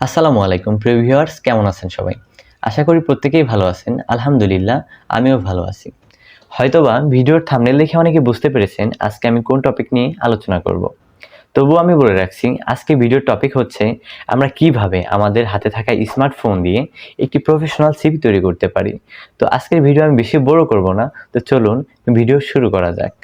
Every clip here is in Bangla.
আসসালামু আলাইকুম প্রিয় ভিউয়ার্স, কেমন আছেন সবাই? আশা করি প্রত্যেকেই ভালো আছেন। আলহামদুলিল্লাহ, আমিও ভালো আছি। হয়তোবা ভিডিওর থাম্বনেল দেখে অনেকে বুঝতে পেরেছেন আজকে আমি কোন টপিক নিয়ে আলোচনা করব। তবুও আমি বলে রাখছি, আজকে ভিডিওর টপিক হচ্ছে আমরা কিভাবে আমাদের হাতে থাকা স্মার্টফোন দিয়ে একটি প্রফেশনাল সিভি তৈরি করতে পারি। তো আজকের ভিডিও আমি বেশি বড় করব না, তো চলুন ভিডিও শুরু করা যাক।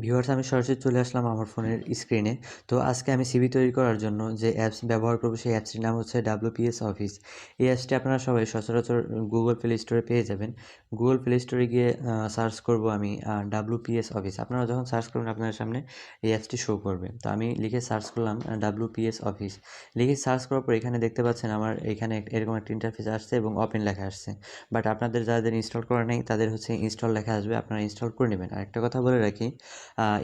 ভিউয়ার্স, আমি সরাসরি চলে আসলাম আমার ফোনের স্ক্রিনে। তো আজকে আমি সিভি তৈরি করার জন্য যে অ্যাপস ব্যবহার করব সেই অ্যাপসটির নাম হচ্ছে WPS অফিস। এই অ্যাপসটি আপনারা সবাই সচরাচর গুগল প্লে স্টোরে পেয়ে যাবেন। গুগল প্লে স্টোরে গিয়ে সার্চ করব আমি WPS অফিস। আপনারা যখন সার্চ করবেন আপনার সামনে এই অ্যাপসটি শো করবে। তো আমি লিখে সার্চ করলাম WPS অফিস। লিখে সার্চ করার পর এখানে দেখতে পাচ্ছেন আমার এখানে এরকম একটা ইন্টারফেস আসছে এবং ওপেন লেখা আসছে। বাট আপনাদের যাদের ইনস্টল করা নেই তাদের হচ্ছে ইনস্টল লেখা আসবে, আপনারা ইনস্টল করে নেবেন। আর একটা কথা বলে রাখি,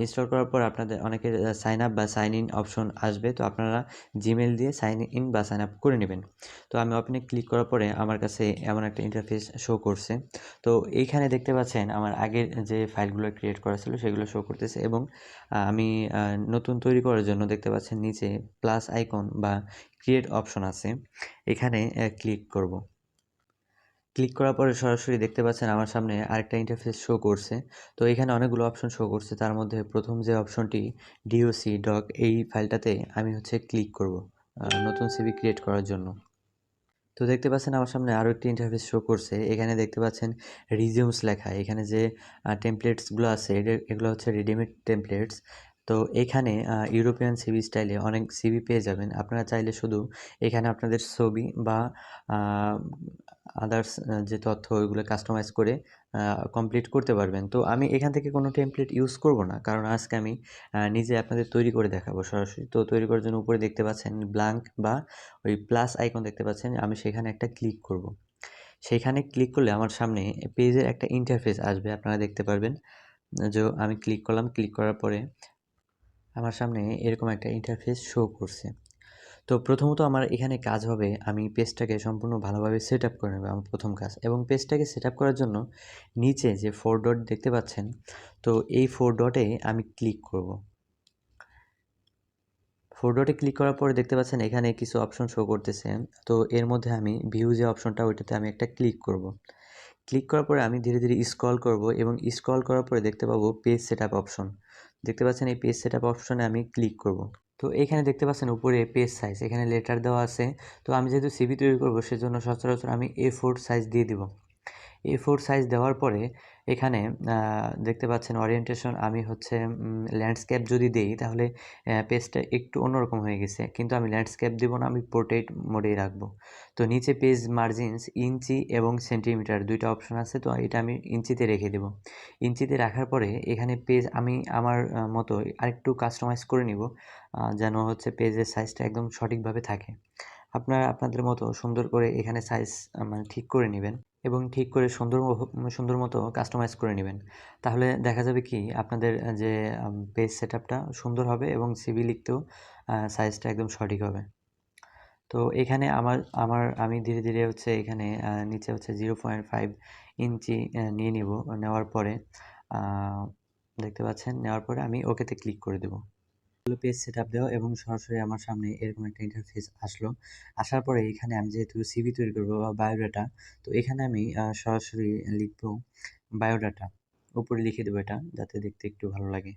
ইনস্টল করার পর আপনাদের অনেকের সাইন আপ বা সাইন ইন অপশন আসবে। তো আপনারা জিমেল দিয়ে সাইন ইন বা সাইন আপ করে নেবেন। তো আমি ওপেনে ক্লিক করার পরে আমার কাছে এমন একটা ইন্টারফেস শো করছে। তো এইখানে দেখতে পাচ্ছেন আমার আগের যে ফাইলগুলো ক্রিয়েট করা ছিল সেগুলো শো করতেছে এবং আমি নতুন তৈরি করার জন্য দেখতে পাচ্ছেন নিচে প্লাস আইকন বা ক্রিয়েট অপশন আছে, এখানে ক্লিক করব। ক্লিক করার পরে সরাসরি দেখতে পাচ্ছেন আমার সামনে আরেকটা ইন্টারফেস শো করছে। তো এখানে অনেকগুলো অপশন শো করছে, তার মধ্যে প্রথম যে অপশনটি ডিওসি ডক, এই ফাইলটাতে আমি হচ্ছে ক্লিক করব নতুন সিভি ক্রিয়েট করার জন্য। তো দেখতে পাচ্ছেন আমার সামনে আরও একটি ইন্টারফেস শো করছে, এখানে দেখতে পাচ্ছেন রিজিউমস লেখা। এখানে যে টেমপ্লেটসগুলো আছে এগুলো হচ্ছে রেডিমেড টেমপ্লেটস। তো এখানে ইউরোপিয়ান সিভি স্টাইলে অনেক সিভি পেয়ে যাবেন। আপনারা চাইলে শুধু এখানে আপনাদের ছবি বা আদার্স যে তথ্য ওইগুলো কাস্টমাইজ করে কমপ্লিট করতে পারবেন। তো আমি এখান থেকে কোনো টেমপ্লেট ইউজ করব না, কারণ আজকে আমি নিজে আপনাদের তৈরি করে দেখাবো সরাসরি। তো তৈরি করার জন্য উপরে দেখতে পাচ্ছেন ব্ল্যাঙ্ক বা ওই প্লাস আইকন দেখতে পাচ্ছেন, আমি সেখানে একটা ক্লিক করব। সেখানে ক্লিক করলে আমার সামনে পেজের একটা ইন্টারফেস আসবে, আপনারা দেখতে পারবেন। যে আমি ক্লিক করলাম, ক্লিক করার পরে আমার সামনে এরকম একটা ইন্টারফেস শো করছে। তো প্রথমত আমার এখানে কাজ হবে, আমি পেজটাকে সম্পূর্ণ ভালোভাবে সেট আপ করে নেব, আমার প্রথম কাজ। এবং পেজটাকে সেট আপ করার জন্য নিচে যে 4 ডট দেখতে পাচ্ছেন, তো এই 4 ডটে আমি ক্লিক করব। 4 ডটে ক্লিক করার পরে দেখতে পাচ্ছেন এখানে কিছু অপশন শো করতেছে। তো এর মধ্যে আমি ভিউ যে অপশনটা, ওইটাতে আমি একটা ক্লিক করব। ক্লিক করার পরে আমি ধীরে ধীরে স্ক্রল করব এবং স্ক্রল করার পরে দেখতে পাবো পেজ সেটআপ অপশন। দেখতে পাচ্ছেন এই পেজ সেটআপ অপশনে আমি ক্লিক করব। তো এখানে দেখতে পাচ্ছেন উপরে পেজ সাইজ, এখানে লেটার দেওয়া আছে। তো আমি যেহেতু সিভি তৈরি করব সেজন্য সচরাচর আমি A4 সাইজ দিয়ে দিব। A4 সাইজ দেওয়ার পরে এখানে দেখতে পাচ্ছেন ওরিয়েন্টেশন আমি হচ্ছে ল্যান্ডস্কেপ যদি দেই তাহলে পেজটা একটু অন্যরকম হয়ে গেছে। কিন্তু আমি ল্যান্ডস্কেপ দিব না, আমি পোর্ট্রেট মোডেই রাখবো। তো নিচে পেজ মার্জিনস ইঞ্চি এবং সেন্টিমিটার ২ টা অপশন আছে। তো এটা আমি ইঞ্চিতে রেখে দেব। ইঞ্চিতে রাখার পরে এখানে পেজ আমি আমার মতো আরেকটু কাস্টমাইজ করে নিব, যেন হচ্ছে পেজের সাইজটা একদম সঠিকভাবে থাকে। আপনারা আপনাদের মতো সুন্দর করে এখানে সাইজ মানে ঠিক করে নিবেন এবং ঠিক করে সুন্দর মতো কাস্টমাইজ করে নেবেন। তাহলে দেখা যাবে কি আপনাদের যে পেজ সেটআপটা সুন্দর হবে এবং সিভি লিখতেও সাইজটা একদম সঠিক হবে। তো এখানে আমি ধীরে ধীরে হচ্ছে এখানে নিচে হচ্ছে 0.5 ইঞ্চি নিয়ে নিব। নেওয়ার পরে দেখতে পাচ্ছেন, নেওয়ার পরে আমি ওকেতে ক্লিক করে দেব। পেজ সেটআপ দেওয়া এবং সরাসরি আমার সামনে এরকম একটা ইন্টারফেস আসলো। আসার পরে এখানে আমি যেহেতু সিভি তৈরি করব বা বায়োডাটা, তো এখানে আমি সরাসরি লিখব বায়োডাটা। উপরে লিখে দেবো এটা, যাতে দেখতে একটু ভালো লাগে।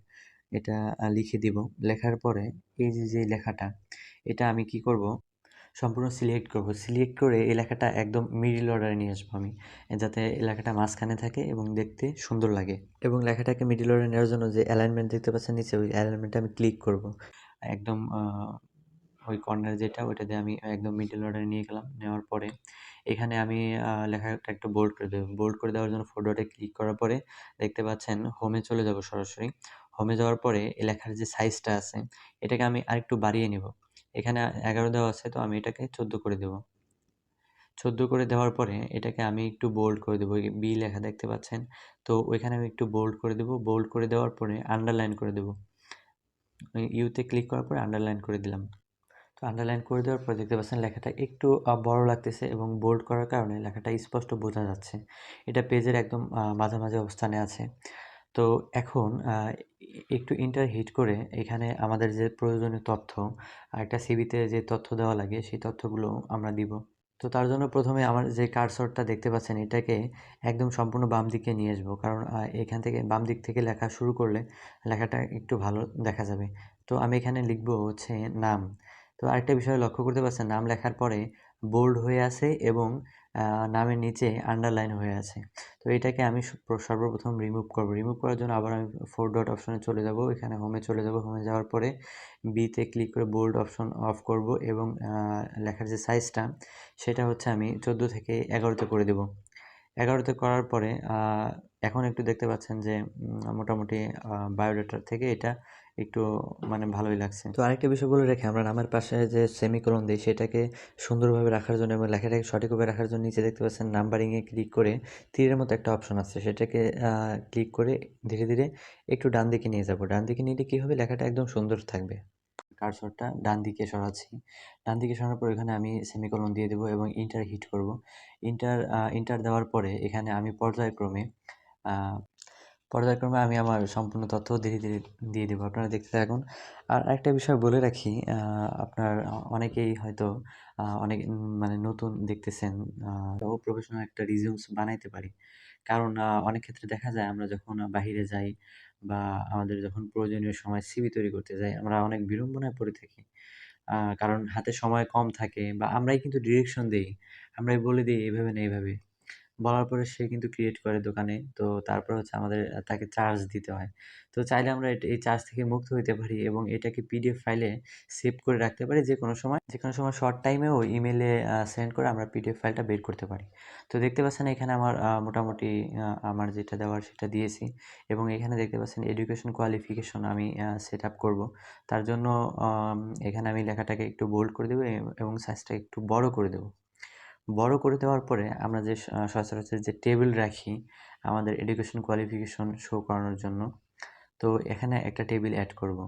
এটা লিখে দিব। লেখার পরে এই যে লেখাটা, এটা আমি কি করব, সম্পূর্ণ সিলেক্ট করব। সিলেক্ট করে এই লেখাটা একদম মিডল অর্ডারে নিয়ে আসবো আমি, যাতে এই লেখাটা মাঝখানে থাকে এবং দেখতে সুন্দর লাগে। এবং লেখাটাকে মিডল অর্ডারে নেওয়ার জন্য যে অ্যালাইনমেন্ট দেখতে পাচ্ছেন নিচে, ওই অ্যালাইনমেন্টে আমি ক্লিক করব। একদম ওই কর্নার যেটা, ওইটা দিয়ে আমি একদম মিডল অর্ডারে নিয়ে গেলাম। নেওয়ার পরে এখানে আমি লেখাটা একটু বোল্ড করে দেব। বোল্ড করে দেওয়ার জন্য 4 ডটে ক্লিক করার পরে দেখতে পাচ্ছেন হোমে চলে যাব সরাসরি। হোমে যাওয়ার পরে এই লেখার যে সাইজটা আছে, এটাকে আমি আরেকটু বাড়িয়ে নিব। এখানে 11 দেওয়া আছে, তো আমি এটাকে 14 করে দেব। 14 করে দেওয়ার পরে এটাকে আমি একটু বোল্ড করে দেবো। এই বি লেখা দেখতে পাচ্ছেন, তো ওইখানে আমি একটু বোল্ড করে দেবো। বোল্ড করে দেওয়ার পরে আন্ডারলাইন করে দেবো। ইউতে ক্লিক করার পরে আন্ডারলাইন করে দিলাম। তো তো আন্ডারলাইন করে দেওয়ার পর দেখতে পাচ্ছেন লেখাটা একটু বড় লাগতেছে এবং বোল্ড করার কারণে লেখাটা স্পষ্ট বোঝা যাচ্ছে। এটা পেজের একদম মাঝামাঝি অবস্থানে আছে। তো এখন একটু ইন্টার হিট করে এখানে আমাদের যে প্রয়োজনীয় তথ্য, একটা সিভিতে যে তথ্য দেওয়া লাগে সেই তথ্যগুলো আমরা দিব। তো তার জন্য প্রথমে আমার যে কার্সরটা দেখতে পাচ্ছেন এটাকে একদম সম্পূর্ণ বাম দিকে নিয়ে আসবো, কারণ এখান থেকে বাম দিক থেকে লেখা শুরু করলে লেখাটা একটু ভালো দেখা যাবে। তো আমি এখানে লিখবো হচ্ছে নাম। তো আরেকটা বিষয় লক্ষ্য করতে পারছেন, নাম লেখার পরে বোল্ড হয়ে আছে এবং নামের নিচে আন্ডারলাইন হয়ে আছে। তো এটাকে আমি সর্বপ্রথম রিমুভ করব। রিমুভ করার জন্য আবার আমি 4 ডট অপশনে চলে যাব, এখানে হোমে চলে যাব। হোমে যাওয়ার পরে বিতে ক্লিক করে বোল্ড অপশন অফ করব এবং লেখার যে সাইজটা সেটা হচ্ছে আমি 14 থেকে 11তে করে দেব। 11তে করার পরে এখন একটু দেখতে পাচ্ছেন যে মোটামুটি বায়োডাটার থেকে এটা একটু মানে ভালোই লাগছে। তো আরেকটা বিষয় বলে রেখে, আমরা নামের পাশে যে সেমিকোলন দিই সেটাকে সুন্দরভাবে রাখার জন্য এবং লেখাটাকে সঠিকভাবে রাখার জন্য নিচে দেখতে পাচ্ছেন নাম্বারিংয়ে ক্লিক করে তীরের মতো একটা অপশন আছে, সেটাকে ক্লিক করে ধীরে ধীরে একটু ডান দিকে নিয়ে যাব। ডান দিকে নিলে কী হবে, লেখাটা একদম সুন্দর থাকবে। কার্সরটা ডান দিকে সরাচ্ছি। ডান দিকে সরানোর পর এখানে আমি সেমিকোলন দিয়ে দেবো এবং ইন্টার হিট করব। ইন্টার দেওয়ার পরে এখানে আমি পর্যায়ক্রমে আমি আমার সম্পূর্ণ তথ্য ধীরে ধীরে দিয়ে দেবো, আপনারা দেখতে থাকুন। আর আরেকটা বিষয় বলে রাখি, আপনার অনেকেই হয়তো অনেক মানে নতুন দেখতেছেন, প্রফেশনাল একটা রিজিউমস বানাইতে পারি। কারণ অনেক ক্ষেত্রে দেখা যায় আমরা যখন বাহিরে যাই বা আমাদের যখন প্রয়োজনীয় সময় সিভি তৈরি করতে যাই, আমরা অনেক বিড়ম্বনায় পড়ে থাকি। কারণ হাতে সময় কম থাকে বা আমরাই কিন্তু ডিরেকশন দেই। আমরাই বলে দিই এভাবে না এভাবে। বলার পরে সে কিন্তু ক্রিয়েট করে দোকানে। তো তারপর হচ্ছে আমাদের তাকে চার্জ দিতে হয়। তো চাইলে আমরা এই চার্জ থেকে মুক্ত হইতে পারি এবং এটাকে পিডিএফ ফাইলে সেভ করে রাখতে পারি। যেকোনো সময় শর্ট টাইমেও ইমেইলে সেন্ড করে আমরা পিডিএফ ফাইলটা বের করতে পারি। তো দেখতে পাচ্ছেন এখানে আমার মোটামুটি আমার যেটা দেওয়ার সেটা দিয়েছি এবং এখানে দেখতে পাচ্ছেন এডুকেশন কোয়ালিফিকেশন আমি সেট আপ করবো। তার জন্য আম এখানে আমি লেখাটাকে একটু বোল্ড করে দেবো এবং সাইজটা একটু বড় করে দেবো। বড় করে দেওয়ার পরে আমরা যে সচরাচর যে টেবিল রাখি আমাদের এডুকেশন কোয়ালিফিকেশন শো করানোর জন্য, তো এখানে একটা টেবিল অ্যাড করব।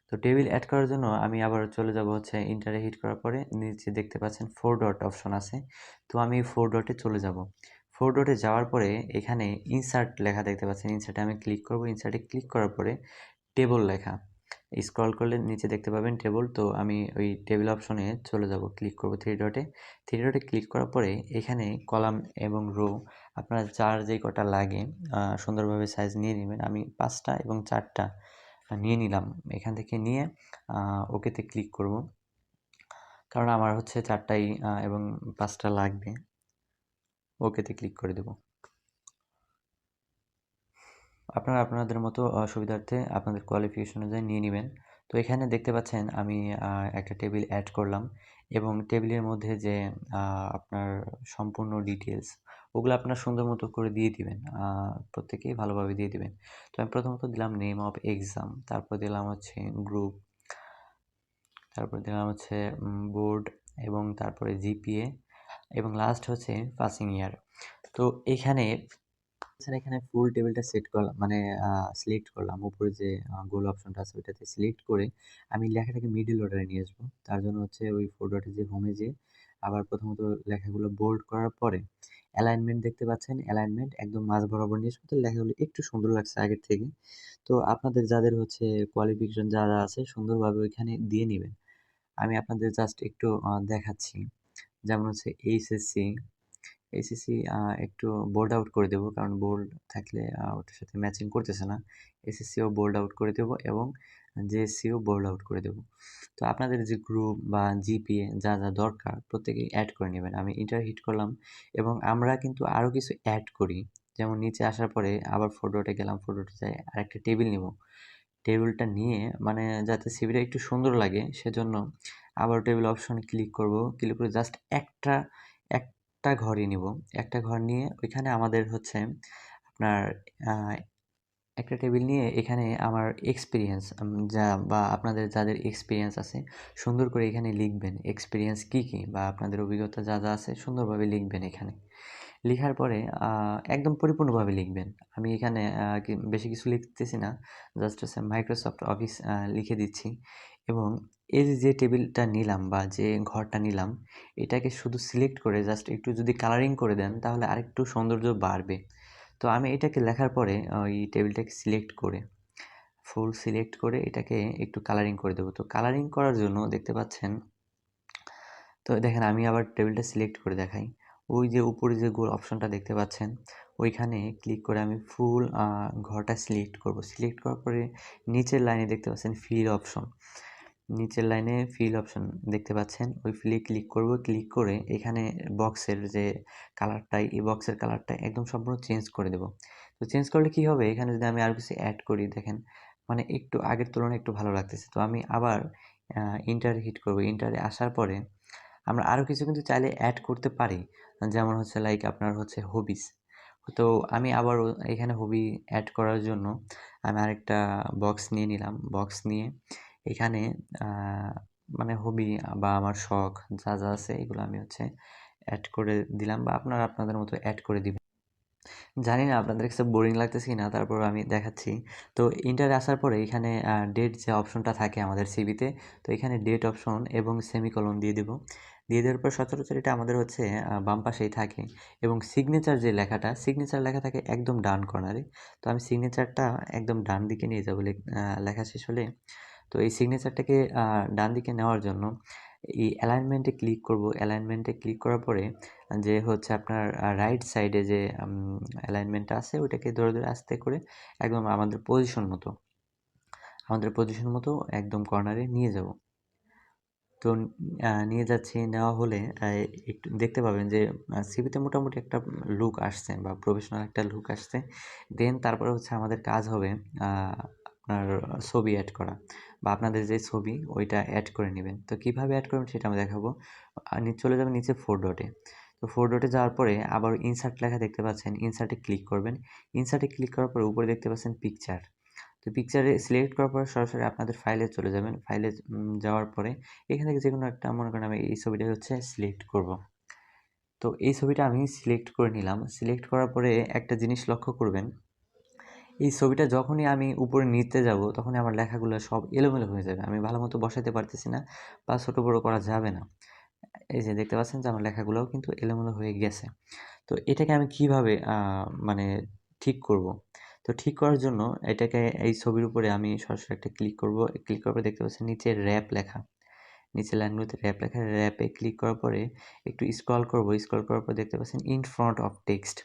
তো টেবিল অ্যাড করার জন্য আমি আবার চলে যাব হচ্ছে ইন্টারে হিট করার পরে নিচে দেখতে পাচ্ছেন 4 ডট অপশন আছে। তো আমি 4 ডটে চলে যাব। 4 ডটে যাওয়ার পরে এখানে ইনসার্ট লেখা দেখতে পাচ্ছেন, ইনসার্টে আমি ক্লিক করব। ইনসার্টে ক্লিক করার পরে টেবল লেখা স্ক্রল করলে নিচে দেখতে পাবেন টেবল। তো আমি ওই টেবিল অপশনে চলে যাব, ক্লিক করব 3 ডটে। 3 ডটে ক্লিক করার পরে এখানে কলাম এবং রো আপনার যার যেই কটা লাগে সুন্দরভাবে সাইজ নিয়ে নেবেন। আমি 5টা এবং 4টা নিয়ে নিলাম। এখান থেকে নিয়ে ওকেতে ক্লিক করব, কারণ আমার হচ্ছে 4টাই এবং 5টা লাগবে। ওকেতে ক্লিক করে দেব। আপনারা আপনাদের মতো সুবিধার্থে আপনাদের কোয়ালিফিকেশন অনুযায়ী নিয়ে নেবেন। তো এখানে দেখতে পাচ্ছেন আমি একটা টেবিল অ্যাড করলাম এবং টেবিলের মধ্যে যে আপনার সম্পূর্ণ ডিটেলস ওগুলো আপনার সুন্দর মতো করে দিয়ে দিবেন। প্রত্যেকেই ভালোভাবে দিয়ে দিবেন। তো আমি প্রথমত দিলাম নেম অফ এক্সাম, তারপর দিলাম হচ্ছে গ্রুপ, তারপর দিলাম হচ্ছে বোর্ড এবং তারপরে জিপিএ এবং লাস্ট হচ্ছে পাসিং ইয়ার। তো এখানে ফুল টেবিলটা সেট করলাম, মানে সিলেক্ট করলাম। উপরে যে গোল অপশনটা আছে ওইটাতে সিলেক্ট করে আমি লেখাটাকে মিডল অর্ডারে নিয়ে আসবো। তার জন্য হচ্ছে ওই 4 ডটে যে হোমে যে আবার প্রথমত লেখাগুলো বোল্ড করার পরে অ্যালাইনমেন্ট দেখতে পাচ্ছেন, অ্যালাইনমেন্ট একদম মাঝ বরাবর নিয়ে আসবো। তো লেখাগুলো একটু সুন্দর লাগছে আগের থেকে। তো আপনাদের যাদের হচ্ছে কোয়ালিফিকেশন যা আছে সুন্দরভাবে ওইখানে দিয়ে নিবেন। আমি আপনাদের জাস্ট একটু দেখাচ্ছি। যেমন হচ্ছে এইচএসসি একটু বোল্ড আউট করে দেবো, কারণ বোল্ড থাকলে ওটার সাথে ম্যাচিং করতেছে না। এসএসসিও বোল্ড আউট করে দেবো এবং জেএসসিও বোল্ড আউট করে দেবো। তো আপনাদের যে গ্রুপ বা জিপিএ যা যা দরকার প্রত্যেকেই অ্যাড করে নেবেন। আমি ইন্টার হিট করলাম এবং আমরা কিন্তু আরও কিছু অ্যাড করি। যেমন নিচে আসার পরে আবার 4 ডটে গেলাম, 4 ডটে যাই আরেকটা টেবিল নিব। টেবিলটা নিয়ে মানে যাতে সিভিটা একটু সুন্দর লাগে সেজন্য আবার টেবিল অপশনে ক্লিক করব। ক্লিক করে জাস্ট একটা ঘরই নিব। একটা ঘর নিয়ে ওইখানে আমাদের হচ্ছে আপনার একটা টেবিল নিয়ে এখানে আমার এক্সপিরিয়েন্স যা বা আপনাদের যাদের এক্সপিরিয়েন্স আছে সুন্দর করে এখানে লিখবেন। এক্সপিরিয়েন্স কী কী বা আপনাদের অভিজ্ঞতা যা যা আছে সুন্দরভাবে লিখবেন এখানে। লিখার পরে একদম পরিপূর্ণভাবে লিখবেন। আমি এখানে বেশি কিছু লিখতেছি না, জাস্ট হচ্ছে মাইক্রোসফট অফিস লিখে দিচ্ছি এবং এই যে টেবিলটা নিলাম বা যে ঘরটা নিলাম, এটাকে শুধু সিলেক্ট করে জাস্ট একটু যদি কালারিং করে দেন তাহলে আরেকটু সৌন্দর্য বাড়বে। তো আমি এটাকে লেখার পরে ওই টেবিলটাকে সিলেক্ট করে ফুল সিলেক্ট করে এটাকে একটু কালারিং করে দেবো। তো কালারিং করার জন্য দেখতে পাচ্ছেন, তো দেখেন আমি আবার টেবিলটা সিলেক্ট করে দেখাই। ওই যে উপরে যে গোল অপশনটা দেখতে পাচ্ছেন, ওইখানে ক্লিক করে আমি ফুল ঘরটা সিলেক্ট করব। সিলেক্ট করার পরে নিচের লাইনে দেখতে পাচ্ছেন ফিল অপশন। নিচের লাইনে ফিল অপশন দেখতে পাচ্ছেন, ওই ফিলে ক্লিক করব। ক্লিক করে এখানে বক্সের যে কালারটা, এই বক্সের কালারটা একদম সম্পূর্ণ চেঞ্জ করে দেব। তো চেঞ্জ করলে কি হবে, এখানে যদি আমি আরও কিছু অ্যাড করি, দেখেন মানে একটু আগের তুলনায় একটু ভালো লাগতেছে। তো আমি আবার ইন্টার হিট করব। ইন্টারে আসার পরে আমরা আরও কিছু কিন্তু চাইলে অ্যাড করতে পারি। যেমন হচ্ছে লাইক আপনার হচ্ছে হবিস। তো আমি আবারও এখানে হবি অ্যাড করার জন্য আমি আরেকটা বক্স নিয়ে নিলাম। বক্স নিয়ে এখানে মানে হবি বা আমার শখ যা যা আছে এগুলো আমি হচ্ছে অ্যাড করে দিলাম, বা আপনারা আপনাদের মতো অ্যাড করে দিবেন। জানি না আপনাদের কাছে বোরিং লাগতেছে কিনা, তারপর আমি দেখাচ্ছি। তো ইন্টারে আসার পরে এখানে ডেট যে অপশনটা থাকে আমাদের সিভিতে, তো এখানে ডেট অপশন এবং সেমিকোলন দিয়ে দেব। দিয়ে দেওয়ার পর সচরাচর এটা আমাদের হচ্ছে বাম পাশেই থাকে, এবং সিগনেচার যে লেখাটা, সিগনেচার লেখা থাকে একদম ডান কর্নারে। তো আমি সিগনেচারটা একদম ডান দিকে নিয়ে যাবো লেখা শেষ হলে। তো এই সিগনেচারটাকে ডান দিকে নেওয়ার জন্য এই অ্যালাইনমেন্টে ক্লিক করব। অ্যালাইনমেন্টে ক্লিক করার পরে যে হচ্ছে আপনার রাইট সাইডে যে অ্যালাইনমেন্টটা আছে ওইটাকে ধরে ধরে আস্তে করে একদম আমাদের পজিশন মতো একদম কর্নারে নিয়ে যাব। তো নিয়ে যাচ্ছি, নেওয়া হলে একটু দেখতে পাবেন যে সিভিতে মোটামুটি একটা লুক আসছে বা প্রফেশনাল একটা লুক আসছে। দেন তারপরে হচ্ছে আমাদের কাজ হবে আপনার ছবি অ্যাড করা, বা আপনাদের যে ছবি ওইটা অ্যাড করে নেবেন। তো কীভাবে অ্যাড করবেন সেটা আমি দেখাবো। চলে যাবেন নিচে 4 ডটে। তো 4 ডটে যাওয়ার পরে আবার ইনসার্ট লেখা দেখতে পাচ্ছেন, ইনসার্টে ক্লিক করবেন। ইনসার্টে ক্লিক করার পরে উপরে দেখতে পাচ্ছেন পিকচার। তো পিকচারে সিলেক্ট করার পরে সরাসরি আপনাদের ফাইলে চলে যাবেন। ফাইলে যাওয়ার পরে এখান থেকে যেকোনো একটা, মনে করেন আমি এই ছবিটা হচ্ছে সিলেক্ট করব। তো এই ছবিটা আমি সিলেক্ট করে নিলাম। সিলেক্ট করার পরে একটা জিনিস লক্ষ্য করবেন, এই ছবিটা যখনই আমি উপরে নিতে যাব তখনই আমার লেখাগুলো সব এলোমেলো হয়ে যাবে। আমি ভালো মতো বসাতে পারতেছি না, বা ছোটো বড়ো করা যাবে না। এই যে দেখতে পাচ্ছেন যে আমার লেখাগুলোও কিন্তু এলোমেলো হয়ে গেছে। তো এটাকে আমি কিভাবে মানে ঠিক করব? তো ঠিক করার জন্য এটাকে এই ছবির উপরে আমি সরাসরি একটা ক্লিক করব। ক্লিক করার পরে দেখতে পাচ্ছেন নিচে র‍্যাপ লেখা। নিচের লাইনগুলোতে র‍্যাপ লেখা। র‍্যাপে ক্লিক করার পরে একটু স্ক্রল করব। স্ক্রল করার পর দেখতে পাচ্ছেন ইন ফ্রন্ট অফ টেক্সট।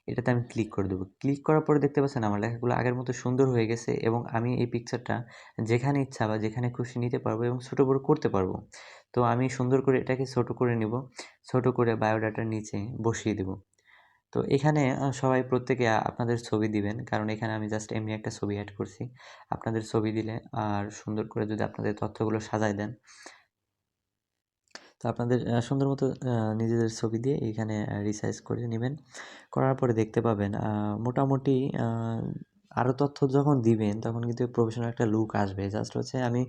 এটাতে আমি ক্লিক করে দেবো। ক্লিক করার পরে দেখতে পাচ্ছেন আমার লেখাগুলো আগের মতো সুন্দর হয়ে গেছে, এবং আমি এই পিকচারটা যেখানে ইচ্ছা বা যেখানে খুশি নিতে পারবো এবং ছোটো বড়ো করতে পারবো। তো আমি সুন্দর করে এটাকে ছোট করে নিব। ছোট করে বায়োডাটার নিচে বসিয়ে দেব। তো এখানে সবাই প্রত্যেকে আপনাদের ছবি দিবেন, কারণ এখানে আমি জাস্ট এমনি একটা ছবি অ্যাড করছি। আপনাদের ছবি দিলে আর সুন্দর করে যদি আপনাদের তথ্যগুলো সাজায় দেন, তো আপনাদের সুন্দর মতো নিজেদের ছবি দিয়ে এইখানে রিসাইজ করে নেবেন। করার পরে দেখতে পাবেন মোটামুটি আরও তথ্য যখন দিবেন তখন কিন্তু প্রফেশনাল একটা লুক আসবে। জাস্ট হচ্ছে আমি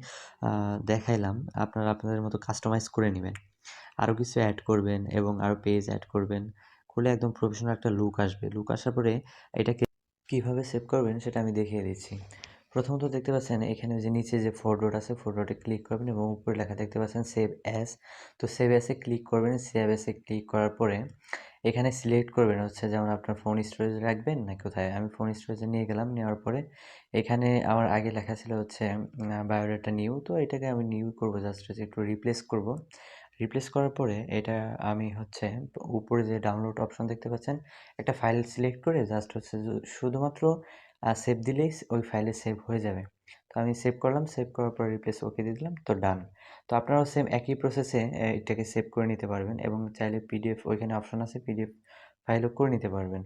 দেখাইলাম, আপনারা আপনাদের মতো কাস্টমাইজ করে নেবেন। আরও কিছু অ্যাড করবেন এবং আরও পেজ অ্যাড করবেন। করলে একদম প্রফেশনাল একটা লুক আসবে। লুক আসার পরে এটাকে কীভাবে সেভ করবেন সেটা আমি দেখিয়ে দিচ্ছি। প্রথমত দেখতে পাচ্ছেন এখানে যে নিচে যে 4 ডট আছে, 4 ডটে ক্লিক করবেন এবং উপরে লেখা দেখতে পাচ্ছেন সেভ অ্যাজ। তো সেভ অ্যাজে ক্লিক করবেন। সেভ অ্যাজে ক্লিক করার পরে এখানে সিলেক্ট করবেন হচ্ছে যেমন আপনার ফোন স্টোরেজে রাখবেন না কোথায়। আমি ফোন স্টোরেজে নিয়ে গেলাম। নেওয়ার পরে এখানে আমার আগে লেখা ছিল হচ্ছে বায়োডাটা নিউ। তো এটাকে আমি নিউ করব, জাস্ট হচ্ছে একটু রিপ্লেস করব। রিপ্লেস করার পরে এটা আমি হচ্ছে উপরে যে ডাউনলোড অপশন দেখতে পাচ্ছেন, একটা ফাইল সিলেক্ট করে জাস্ট হচ্ছে শুধুমাত্র সেভ দিলেই ওই ফাইলে সেভ হয়ে যাবে। তো আমি সেভ করলাম। সেভ করার পর রিপ্লেস ওকে দিয়ে দিলাম। তো ডান। তো আপনারাও সেম একই প্রসেসে এটাকে সেভ করে নিতে পারবেন, এবং চাইলে পিডিএফ ওইখানে অপশন আছে, পিডিএফ ফাইলও করে নিতে পারবেন।